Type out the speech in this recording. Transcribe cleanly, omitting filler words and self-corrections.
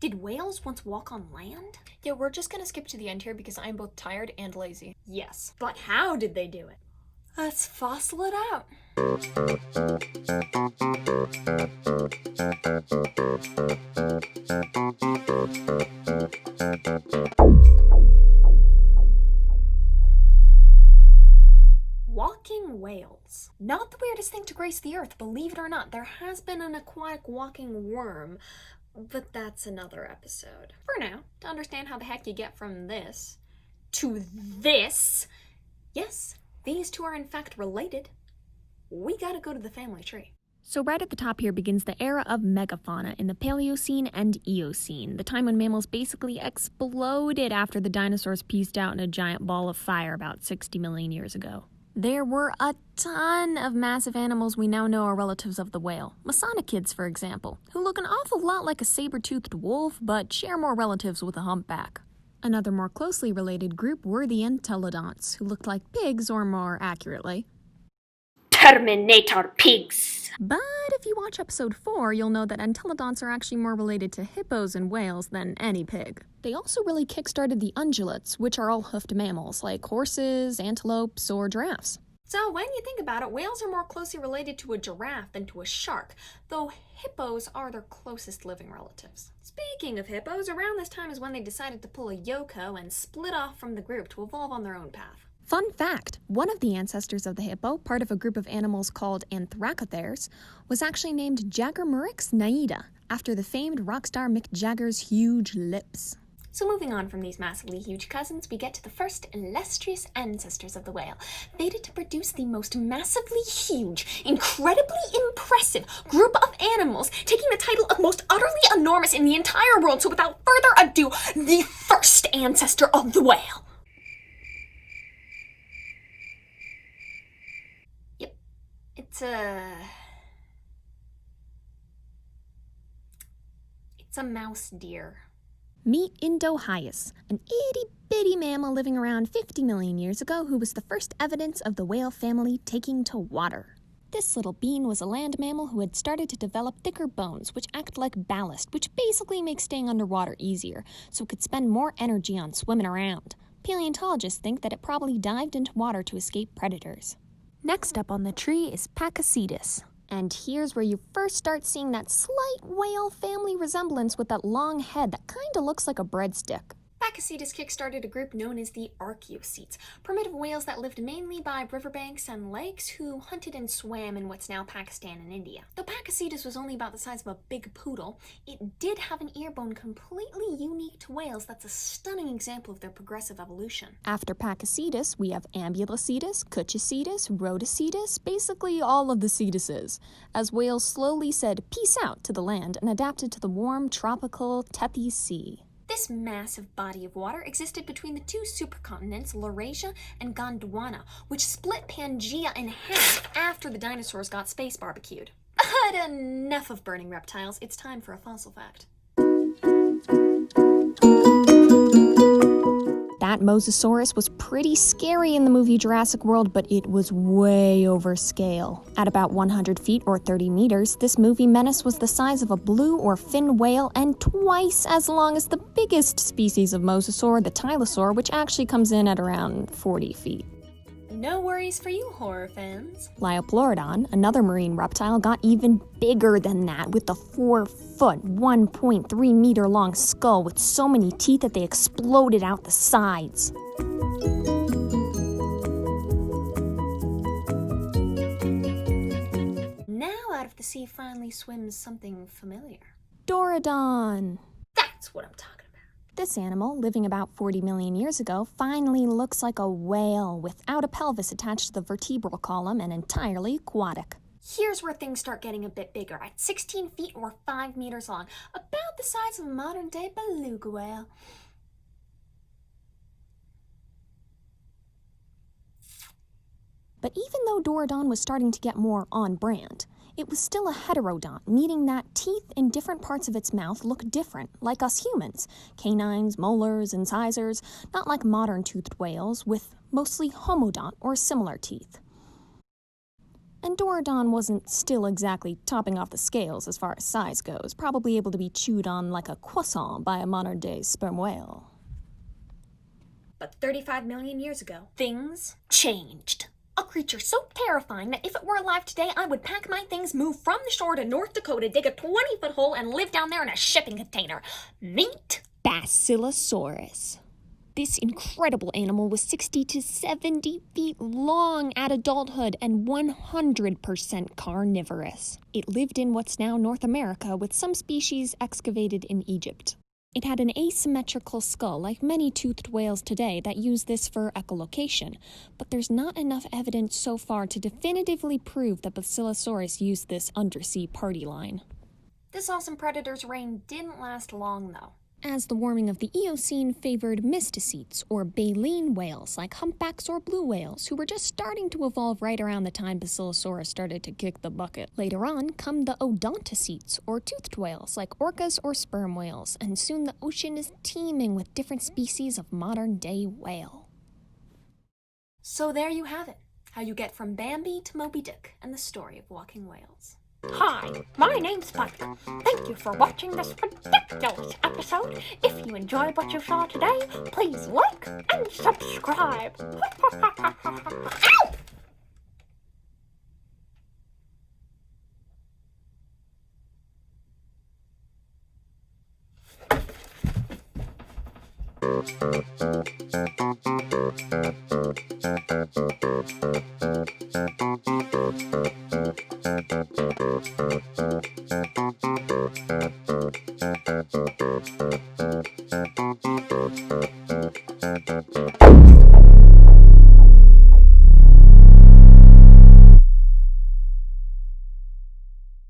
Did whales once walk on land? Yeah, we're just gonna skip to the end here because I'm both tired and lazy. Yes, but how did they do it? Let's fossil it out. Walking whales. Not the weirdest thing to grace the earth, believe it or not. There has been an aquatic walking worm, but that's another episode. For now, to understand how the heck you get from this to this, yes, these two are in fact related, we gotta go to the family tree. So right at the top here begins the era of Megafauna in the Paleocene and Eocene, the time when mammals basically exploded after the dinosaurs pieced out in a giant ball of fire about 60 million years ago. There were a ton of massive animals we now know are relatives of the whale. Mosasaurus, for example, who look an awful lot like a saber-toothed wolf, but share more relatives with a humpback. Another more closely related group were the entelodonts, who looked like pigs, or more accurately, Terminator pigs! But if you watch episode 4, you'll know that entelodonts are actually more related to hippos and whales than any pig. They also really kickstarted the ungulates, which are all hoofed mammals, like horses, antelopes, or giraffes. So when you think about it, whales are more closely related to a giraffe than to a shark, though hippos are their closest living relatives. Speaking of hippos, around this time is when they decided to pull a Yoko and split off from the group to evolve on their own path. Fun fact, one of the ancestors of the hippo, part of a group of animals called Anthracotheres, was actually named Jagger naida, after the famed rock star Mick Jagger's huge lips. So moving on from these massively huge cousins, we get to the first illustrious ancestors of the whale, fated to produce the most massively huge, incredibly impressive group of animals, taking the title of most utterly enormous in the entire world. So without further ado, the first ancestor of the whale. It's a mouse deer. Meet Indohyus, an itty-bitty mammal living around 50 million years ago who was the first evidence of the whale family taking to water. This little bean was a land mammal who had started to develop thicker bones, which act like ballast, which basically makes staying underwater easier, so it could spend more energy on swimming around. Paleontologists think that it probably dived into water to escape predators. Next up on the tree is Pakicetus. And here's where you first start seeing that slight whale family resemblance with that long head that kinda looks like a breadstick. Pakicetus kickstarted a group known as the Archaeocetes, primitive whales that lived mainly by riverbanks and lakes who hunted and swam in what's now Pakistan and India. Though Pakicetus was only about the size of a big poodle, it did have an ear bone completely unique to whales that's a stunning example of their progressive evolution. After Pakicetus, we have Ambulocetus, Pakicetus, Rhodocetus, basically all of the cetuses, as whales slowly said peace out to the land and adapted to the warm, tropical Tethys Sea. This massive body of water existed between the two supercontinents, Laurasia and Gondwana, which split Pangaea in half after the dinosaurs got space barbecued. But enough of burning reptiles, it's time for a fossil fact. That Mosasaurus was pretty scary in the movie Jurassic World, but it was way over scale. At about 100 feet or 30 meters, this movie menace was the size of a blue or fin whale and twice as long as the biggest species of mosasaur, the tylosaur, which actually comes in at around 40 feet. No worries for you horror fans. Doradon, another marine reptile, got even bigger than that with the 4-foot, 1.3 meter long skull with so many teeth that they exploded out the sides. Now out of the sea finally swims something familiar. Doradon. That's what I'm talking about. This animal, living about 40 million years ago, finally looks like a whale without a pelvis attached to the vertebral column and entirely aquatic. Here's where things start getting a bit bigger, at 16 feet or 5 meters long, about the size of a modern-day beluga whale. But even though Doradon was starting to get more on brand, it was still a heterodont, meaning that teeth in different parts of its mouth look different, like us humans. Canines, molars, incisors, not like modern toothed whales, with mostly homodont or similar teeth. And Doradon wasn't still exactly topping off the scales as far as size goes, probably able to be chewed on like a croissant by a modern-day sperm whale. But 35 million years ago, things changed. A creature so terrifying that if it were alive today, I would pack my things, move from the shore to North Dakota, dig a 20-foot hole, and live down there in a shipping container. Meet Basilasaurus. This incredible animal was 60 to 70 feet long at adulthood and 100% carnivorous. It lived in what's now North America, with some species excavated in Egypt. It had an asymmetrical skull, like many toothed whales today that use this for echolocation, but there's not enough evidence so far to definitively prove that Basilasaurus used this undersea party line. This awesome predator's reign didn't last long, though, as the warming of the Eocene favored mysticetes, or baleen whales like humpbacks or blue whales, who were just starting to evolve right around the time Basilosaurus started to kick the bucket. Later on come the odontocetes, or toothed whales like orcas or sperm whales, and soon the ocean is teeming with different species of modern-day whale. So there you have it, how you get from Bambi to Moby Dick and the story of walking whales. Hi, my name's Spike. Thank you for watching this ridiculous episode. If you enjoyed what you saw today, please like and subscribe. Ow!